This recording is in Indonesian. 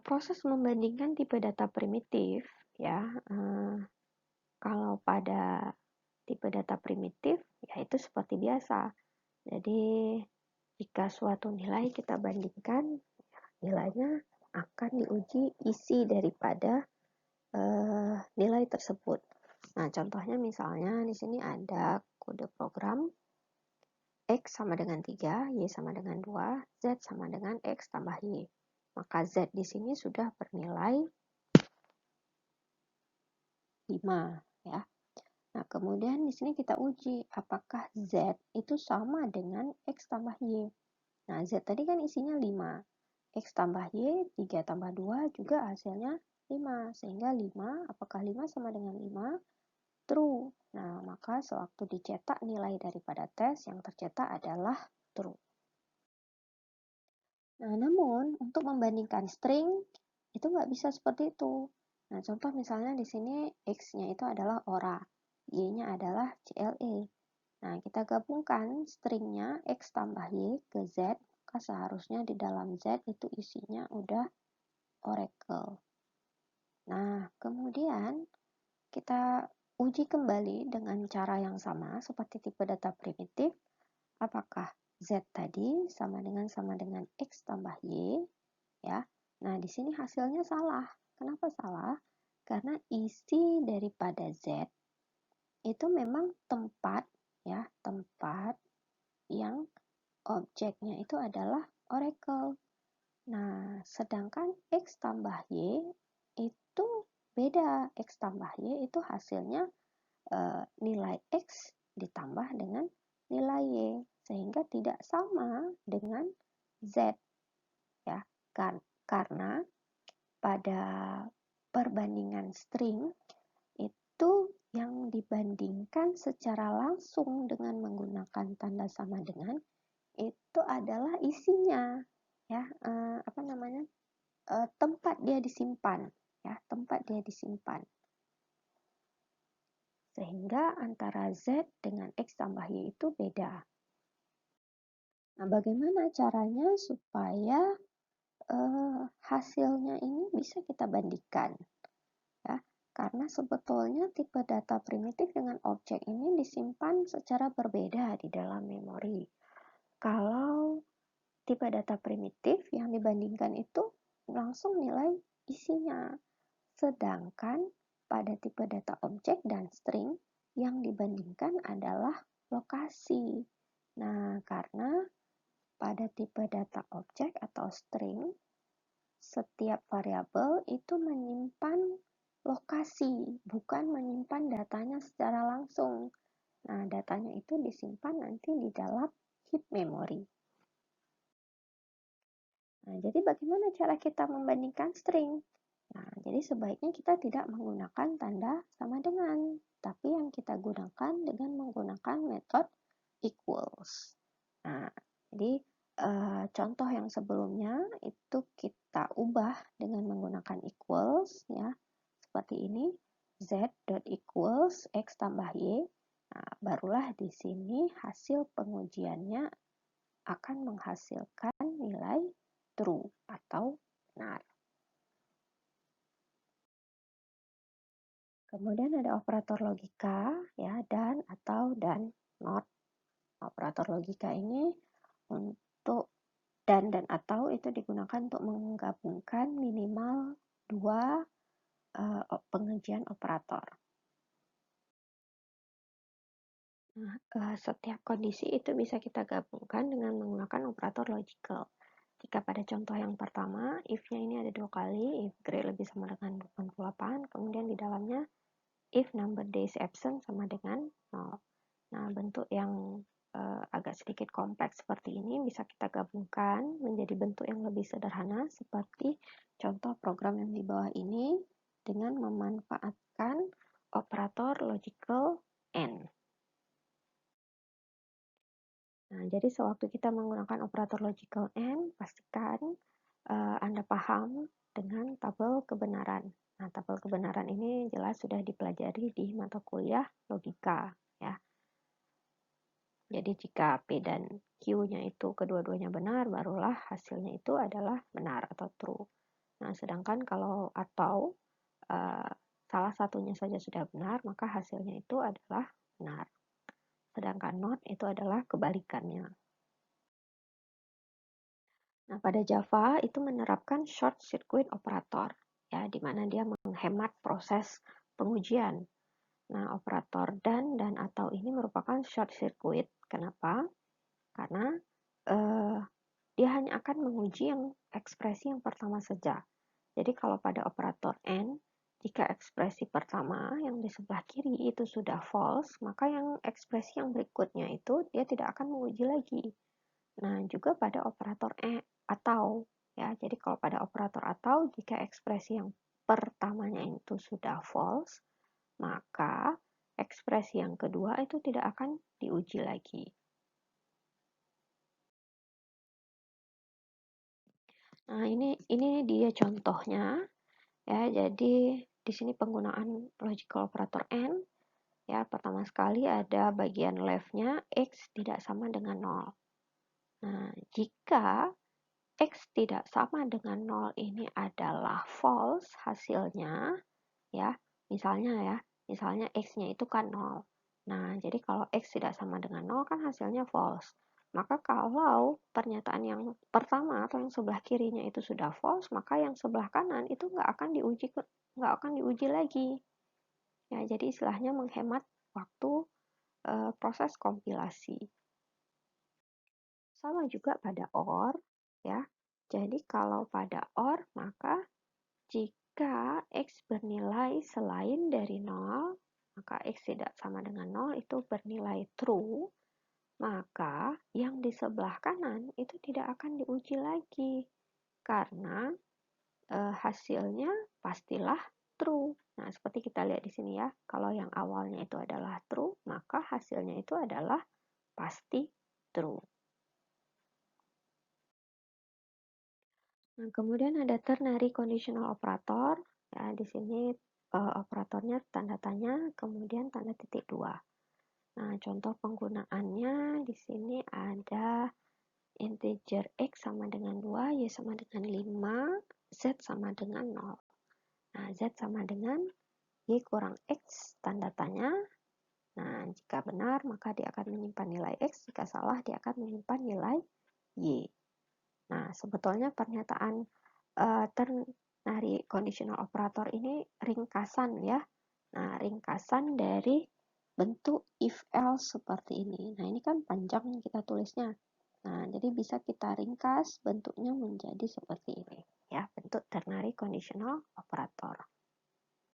Proses membandingkan tipe data primitif, ya, kalau pada tipe data primitif, ya itu seperti biasa. Jadi, jika suatu nilai kita bandingkan, nilainya akan diuji isi daripada nilai tersebut. Nah, contohnya misalnya di sini ada kode program X sama dengan 3, Y sama dengan 2, Z sama dengan X tambah Y. Maka Z di sini sudah bernilai 5, ya. Nah, kemudian di sini kita uji apakah Z itu sama dengan X tambah Y. Nah, Z tadi kan isinya 5. X tambah Y, 3 tambah 2 juga hasilnya 5. Sehingga 5, apakah 5 sama dengan 5? True. Nah, maka sewaktu dicetak nilai daripada tes yang tercetak adalah true. Nah, namun untuk membandingkan string itu nggak bisa seperti itu. Nah, contoh misalnya di sini X-nya itu adalah ora, Y-nya adalah CLE. Nah, kita gabungkan stringnya X tambah Y ke Z, maka seharusnya di dalam Z itu isinya udah oracle. Nah, kemudian kita uji kembali dengan cara yang sama seperti tipe data primitif. Apakah Z tadi sama dengan X tambah Y, ya. Nah, di sini hasilnya salah. Kenapa salah? Karena isi daripada Z itu memang tempat, ya, tempat yang objeknya itu adalah oracle. Nah, sedangkan X tambah Y itu beda. X tambah Y itu hasilnya nilai X ditambah dengan nilai Y, sehingga tidak sama dengan Z, ya. Karena pada perbandingan string itu yang dibandingkan secara langsung dengan menggunakan tanda sama dengan itu adalah isinya, ya, tempat dia disimpan, ya, tempat dia disimpan. Sehingga antara Z dengan X tambah Y itu beda. Nah, bagaimana caranya supaya hasilnya ini bisa kita bandingkan? Ya, karena sebetulnya tipe data primitif dengan objek ini disimpan secara berbeda di dalam memori. Kalau tipe data primitif yang dibandingkan itu langsung nilai isinya. Sedangkan pada tipe data objek dan string yang dibandingkan adalah lokasi. Nah, karena pada tipe data objek atau string, setiap variabel itu menyimpan lokasi, bukan menyimpan datanya secara langsung. Nah, datanya itu disimpan nanti di dalam heap memory. Nah, jadi bagaimana cara kita membandingkan string? Nah, jadi sebaiknya kita tidak menggunakan tanda sama dengan, tapi yang kita gunakan dengan menggunakan metode equals. Nah, jadi contoh yang sebelumnya itu kita ubah dengan menggunakan equals, ya, seperti ini, z.equals x tambah y. Nah, barulah di sini hasil pengujiannya akan menghasilkan nilai true atau benar. Kemudian ada operator logika, ya, dan, atau, dan, not. Operator logika ini untuk dan atau itu digunakan untuk menggabungkan minimal dua pengujian operator. Nah, setiap kondisi itu bisa kita gabungkan dengan menggunakan operator logical. Jika pada contoh yang pertama, if-nya ini ada 2 kali, if grade lebih sama dengan 88, kemudian di dalamnya if number days absent sama dengan 0. Nah, bentuk yang agak sedikit kompleks seperti ini bisa kita gabungkan menjadi bentuk yang lebih sederhana seperti contoh program yang di bawah ini dengan memanfaatkan operator logical AND. Nah, jadi sewaktu kita menggunakan operator logical AND, pastikan Anda paham dengan tabel kebenaran. Nah, tabel kebenaran ini jelas sudah dipelajari di mata kuliah logika, ya. Jadi jika P dan Q-nya itu kedua-duanya benar, barulah hasilnya itu adalah benar atau true. Nah, sedangkan kalau atau salah satunya saja sudah benar, maka hasilnya itu adalah benar. Sedangkan not itu adalah kebalikannya. Nah, pada Java itu menerapkan short circuit operator, ya, di mana dia menghemat proses pengujian. Nah, operator dan atau ini merupakan short circuit. Kenapa? Karena dia hanya akan menguji yang ekspresi yang pertama saja. Jadi kalau pada operator AND, jika ekspresi pertama yang di sebelah kiri itu sudah false, maka yang ekspresi yang berikutnya itu dia tidak akan menguji lagi. Nah, juga pada operator atau, ya. Jadi kalau pada operator atau, jika ekspresi yang pertamanya itu sudah false, maka ekspresi yang kedua itu tidak akan diuji lagi. Nah, ini dia contohnya, ya. Jadi di sini penggunaan logical operator AND, ya. Pertama sekali ada bagian left-nya X tidak sama dengan 0. Nah, jika X tidak sama dengan 0 ini adalah false hasilnya, ya. Misalnya X-nya itu kan 0. Nah, jadi kalau X tidak sama dengan 0 kan hasilnya false. Maka kalau pernyataan yang pertama atau yang sebelah kirinya itu sudah false, maka yang sebelah kanan itu nggak akan diuji lagi. Ya, jadi istilahnya menghemat waktu proses kompilasi. Sama juga pada OR, ya. Jadi kalau pada OR, maka jika X bernilai selain dari 0, maka X tidak sama dengan 0 itu bernilai true, maka yang di sebelah kanan itu tidak akan diuji lagi, karena hasilnya pastilah true. Nah, seperti kita lihat di sini ya, kalau yang awalnya itu adalah true, maka hasilnya itu adalah pasti true. Nah, kemudian ada ternary conditional operator. Ya, di sini operatornya tanda tanya, kemudian tanda titik 2. Nah, contoh penggunaannya di sini ada integer X sama dengan 2, Y sama dengan 5, Z sama dengan 0. Nah, Z sama dengan Y kurang X, tanda tanya. Nah, jika benar, maka dia akan menyimpan nilai X. Jika salah, dia akan menyimpan nilai Y. Nah, sebetulnya pernyataan ternary conditional operator ini ringkasan, ya. Nah, ringkasan dari bentuk if else seperti ini. Nah, ini kan panjang kita tulisnya. Nah, jadi bisa kita ringkas bentuknya menjadi seperti ini, ya, bentuk ternary conditional operator.